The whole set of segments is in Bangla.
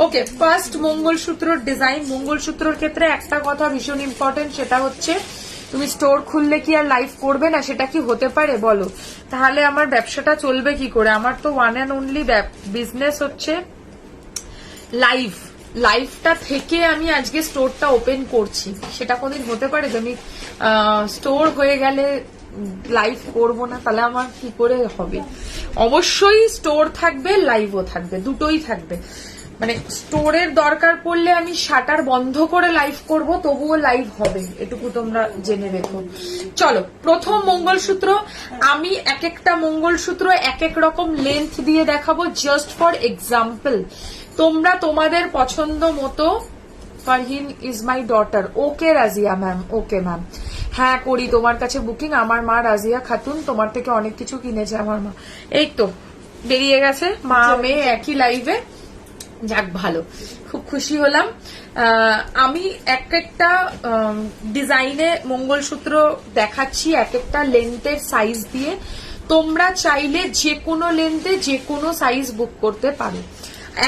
ওকে, ফার্স্ট মঙ্গলসূত্রর ডিজাইন। মঙ্গলসূত্রর ক্ষেত্রে একটা কথা ভীষণ ইম্পর্টেন্ট, সেটা হচ্ছে তুমি স্টোর খুললে কি আর লাইভ করবে না? সেটা কি হতে পারে বলো? তাহলে আমার ব্যবসাটা চলবে কি করে? আমার তো ওয়ান অ্যান্ড অনলি বিজনেস হচ্ছে লাইভ। লাইভটা থেকে আমি আজকে স্টোরটা ওপেন করছি, সেটা কোনদিন হতে পারে যে আমি স্টোর হয়ে গেলে লাইভ করব না? তাহলে আমার কি করে হবে? অবশ্যই স্টোর থাকবে, লাইভও থাকবে, দুটোই থাকবে। মানে স্টোরের দরকার পড়লে আমি শাটার বন্ধ করে লাইভ করব, তবুও লাইভ হবে, এটুকু তোমরা জেনে রেখো। চলো, প্রথম মঙ্গলসূত্র। আমি এক একটা মঙ্গলসূত্র এক এক রকম লেন্থ দিয়ে দেখাবো, জাস্ট ফর এক্সাম্পল। তোমরা তোমাদের পছন্দ মতো। Farhin is my daughter. Okay Razia ma'am, okay ma'am. হ্যাঁ করি, তোমার কাছে বুকিং। আমার মা রাজিয়া খাতুন, তোমার থেকে অনেক কিছু কিনেছে আমার মা। এই তো বেরিয়ে গেছে মা মেয়ে একই লাইভে। যাক, ভালো, খুব খুশি হলাম। আমি এক একটা ডিজাইনে মঙ্গলসূত্র দেখাচ্ছি, এক একটা লেন্থের সাইজ দিয়ে। তোমরা চাইলে যে কোনো লেন্থে যে কোনো সাইজ বুক করতে পারো।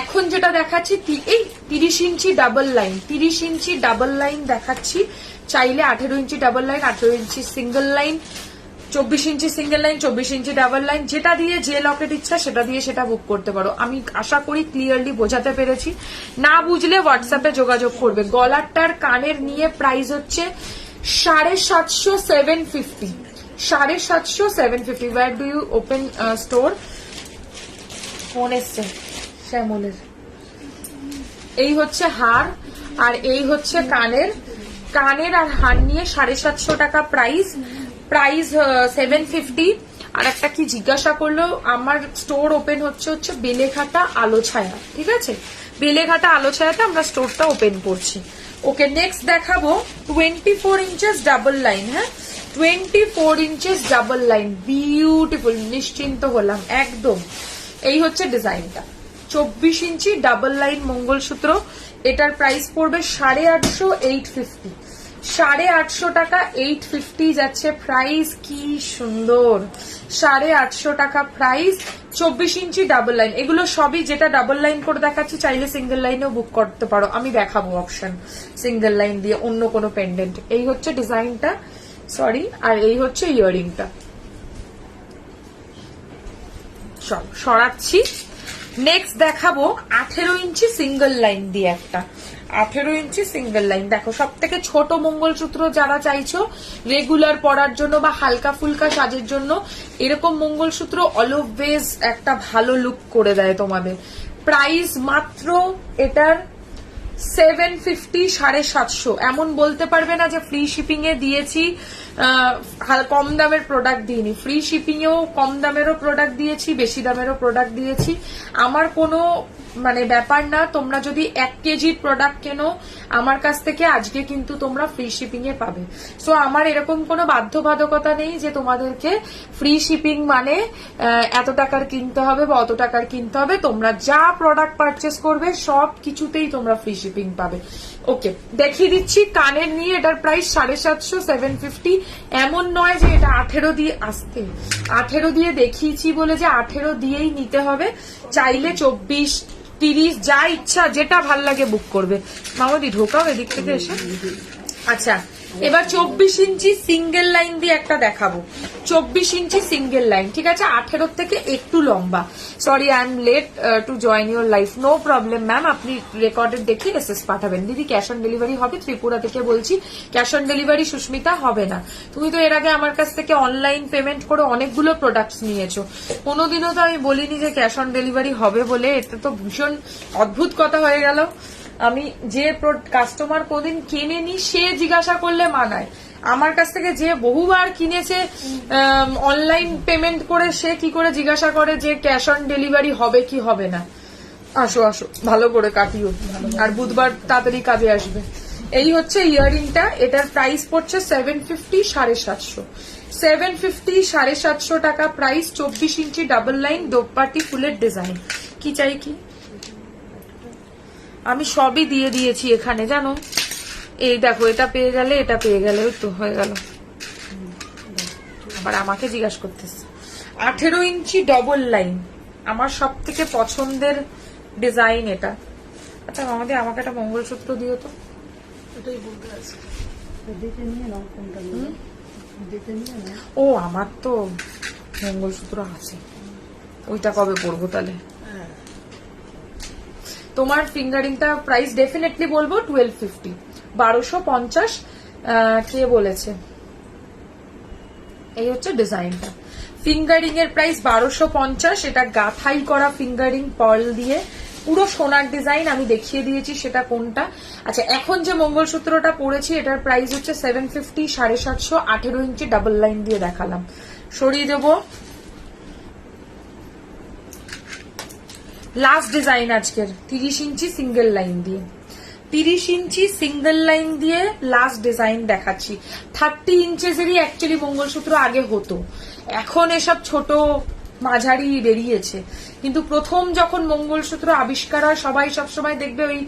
এখন যেটা দেখাচ্ছি এই 30 ইঞ্চি ডাবল লাইন, 30 ইঞ্চি ডাবল লাইন দেখাচ্ছি। চাইলে 18 ইঞ্চি ডাবল লাইন, 18 ইঞ্চি সিঙ্গেল লাইন, 24 ইঞ্চি সিঙ্গেল লাইন, 24 ইঞ্চি ডাবল লাইন, যেটা দিয়ে যে লকেট ইচ্ছা সেটা দিয়ে সেটা বুক করতে পারো। আমি আশা করি ক্লিয়ারলি বোঝাতে পেরেছি। না বুঝলে হোয়াটসঅ্যাপে যোগাযোগ করবে। গলারটার কানের নিয়ে প্রাইস হচ্ছে 750, 750, 750, 750। Where do you open store? Phone এসছে শ্যামলের। এই হচ্ছে হার আর এই হচ্ছে কানের। কানের আর হার নিয়ে 750 টাকা প্রাইস। প্রাইস 750। আর একটা কি জিজ্ঞাসা করলো, আমার স্টোর ওপেন হচ্ছে বেলেঘাটা আলো ছায়া। ঠিক আছে, বেলেঘাটা আলো ছায়াতে আমরা স্টোরটা ওপেন করছি। ওকে, নেক্সট দেখাবো 24 ইঞ্চেস ডাবল লাইন। হ্যাঁ, 24 ইঞ্চেস ডাবল লাইন, বিউটিফুল। নিশ্চিন্ত হলাম একদম। এই হচ্ছে ডিজাইনটা। 24 ইঞ্চি ডাবল লাইন মঙ্গলসূত্র। এটার প্রাইস পড়বে 850, 850, 850 টাকা, 850 যাচ্ছে প্রাইস। কি সুন্দর, 850 টাকা প্রাইস। 24 ইঞ্চি ডাবল লাইন। এগুলো সবই যেটা ডাবল লাইন করে দেখাচ্ছি, চাইলে সিঙ্গেল লাইনেও বুক করতে পারো। আমি দেখাবো অপশন সিঙ্গেল লাইন দিয়ে অন্য কোনো পেন্ডেন্ট। এই হচ্ছে ডিজাইনটা, সরি। আর এই হচ্ছে ইয়ারিংটা। সরাচ্ছি। নেক্সট দেখাবো 18 ইঞ্চি সিঙ্গেল লাইন দিয়ে একটা। 18 ইঞ্চি সিঙ্গেল লাইন। দেখো, সব থেকে ছোট মঙ্গলসূত্র যারা চাইছো রেগুলার পরার জন্য বা হালকা ফুলকা সাজের জন্য, এরকম মঙ্গলসূত্র অলওয়েজ একটা ভালো লুক করে দেয় তোমাদের। প্রাইস মাত্র এটার 750, 750। এমন বলতে পারবে না যে ফ্রি শিপিং এ দিয়েছি, কম দামের প্রোডাক্ট দিইনি। ফ্রি শিপিং এও কম দামেরও প্রোডাক্ট দিয়েছি, বেশি দামেরও প্রোডাক্ট দিয়েছি। আমার কোনো মানে ব্যাপার না। তোমরা যদি 1 কেজির প্রোডাক্ট কেনো আমার কাছ থেকে, আজকে কিন্তু তোমরা ফ্রি শিপিং এ পাবে। সো আমার এরকম কোনো বাধ্যবাধকতা নেই যে তোমাদেরকে ফ্রি শিপিং মানে এত টাকার কিনতে হবে বা অত টাকার কিনতে হবে। তোমরা যা প্রোডাক্ট পারচেস করবে সব কিছুতেই তোমরা ফ্রি শিপিং পাবে। ওকে, দেখিয়ে দিচ্ছি কানের নিয়ে। এটার প্রাইস 750, 750। এমন নয় যে এটা 18 দিয়ে আসতে, 18 দিয়ে দেখিয়েছি বলে যে 18 দিয়েই নিতে হবে। চাইলে 24, 30 যা ইচ্ছা, যেটা ভাল লাগে বুক করবে। মামদি ঢোকাও এদিক থেকে এসে। আচ্ছা, এবার 24 ইঞ্চি সিঙ্গেল লাইন দিয়ে একটা দেখাবো। 24 ইঞ্চি সিঙ্গেল লাইন, ঠিক আছে, 18 থেকে একটু লম্বা। Sorry, I am late to join your life. No problem ma'am, আপনি রেকর্ডেড দেখে এসএস পাঠাবেন। দিদি ক্যাশ অন ডেলিভারি হবে? ত্রিপুরা থেকে বলছি। ক্যাশ অন ডেলিভারি সুস্মিতা হবে না। তুমি তো এর আগে আমার কাছ থেকে অনলাইন পেমেন্ট করে অনেকগুলো প্রোডাক্টস নিয়েছো, কোনোদিনও তো আমি বলিনি যে ক্যাশ অন ডেলিভারি হবে বলে। এটা তো ভীষণ অদ্ভুত কথা হয়ে গেল। আমি যে কাস্টমার কোনদিন কেনেনি সে জিজ্ঞাসা করলে মানায়। আমার কাছ থেকে যে বহুবার কিনেছে অনলাইন পেমেন্ট করে, সে কি করে জিজ্ঞাসা করে যে ক্যাশ অন ডেলিভারি হবে কি হবে না? আসো আসো, ভালো করে কাটিও, আর বুধবার তাড়াতাড়ি কাজে আসবে। এই হচ্ছে ইয়ারিংটা। এটার প্রাইস পড়ছে 750, 750, 750, 750 টাকা প্রাইস। 24 ইঞ্চি ডাবল লাইন, দোপাটি ফুলের ডিজাইন। কি চাই কি? আমি সবই দিয়ে দিয়েছি এখানে, জানো। এই দেখো, এটা পেয়ে গেলে, এটা পেয়ে গেলে, ওই তো হয়ে গেল। আবার আমাকে জিজ্ঞাসা করতেছে। 18 ইঞ্চি ডবল লাইন, আমার সব থেকে পছন্দের ডিজাইন এটা। আচ্ছা আমাদের আমাকে একটা মঙ্গলসূত্র দিও তো। এটাই বলতে আছে, দেখে নিয়ে নাও কোনটা নেবে, দেখে নিয়ে নাও। ও আমার তো মঙ্গলসূত্র আছে, ওইটা কবে পরবো তাহলে? হ্যাঁ তোমার ফিঙ্গারিংটা প্রাইস ডেফিনেটলি বলবো 1250, 1250। কে বলেছে? এই হচ্ছে ডিজাইনটা। ফিঙ্গারিং এর প্রাইস 1250। এটা গাথাই করা ফিঙ্গারিং পার্ল দিয়ে, পুরো সোনার ডিজাইন। আমি দেখিয়ে দিয়েছি সেটা কোনটা। আচ্ছা এখন যে মঙ্গলসূত্রটা পরেছি এটার প্রাইস হচ্ছে 750, 750, 18 ইঞ্চি ডাবল লাইন দিয়ে দেখালাম। সরিয়ে দেবো। লাস্ট ডিজাইন আজকের 30 ইঞ্চি সিঙ্গেল লাইন দিয়ে, 30 ইঞ্চি সিঙ্গেল লাইন দিয়ে লাস্ট ডিজাইন দেখাচ্ছি। 30 ইঞ্চেসেরই অ্যাকচুয়ালি মঙ্গলসূত্র আগে হতো, এখন এসব ছোট মাঝারি বেরিয়েছে। কিন্তু প্রথম যখন মঙ্গলসূত্র আবিষ্কার হয় সবাই সবসময় দেখবে ওই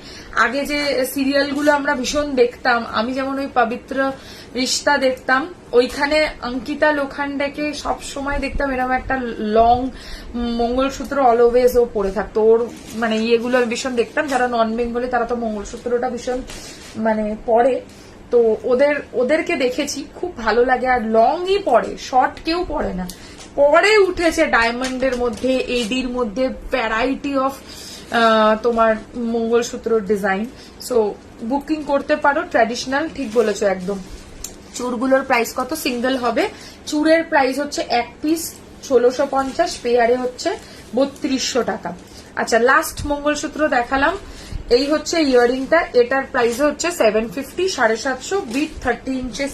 আগে যে সিরিয়ালগুলো আমরা ভীষণ দেখতাম, আমি যেমন ওই পবিত্র রিশতা দেখতাম, ওইখানে অঙ্কিতা লোখান্ডেকে সব সময় দেখতাম এরকম একটা লং মঙ্গলসূত্র অলওয়েজ ও পরে থাকতো। ওর মানে ইয়েগুলো আমি ভীষণ দেখতাম। যারা নন বেঙ্গলি তারা তো মঙ্গলসূত্রটা ভীষণ মানে পরে, তো ওদেরকে দেখেছি, খুব ভালো লাগে। আর লংই পরে, শর্ট কেউ পরে না। পরে উঠেছে ডায়মন্ডের মধ্যে, এডির মধ্যে ভ্যারাইটি অফ তোমার মঙ্গলসূত্র ডিজাইন। সো বুকিং করতে পারো। ট্র্যাডিশনাল, ঠিক বলেছো একদম। চুড়গুলোর প্রাইস কত? সিঙ্গেল হবে চুড়ের প্রাইস হচ্ছে এক পিস 1650, পেয়ারে হচ্ছে 3200 টাকা। আচ্ছা লাস্ট মঙ্গলসূত্র দেখালাম, এই হচ্ছে ইয়াররিংটা। এটার প্রাইস হচ্ছে 750, 750, বিট 30 ইঞ্চেস।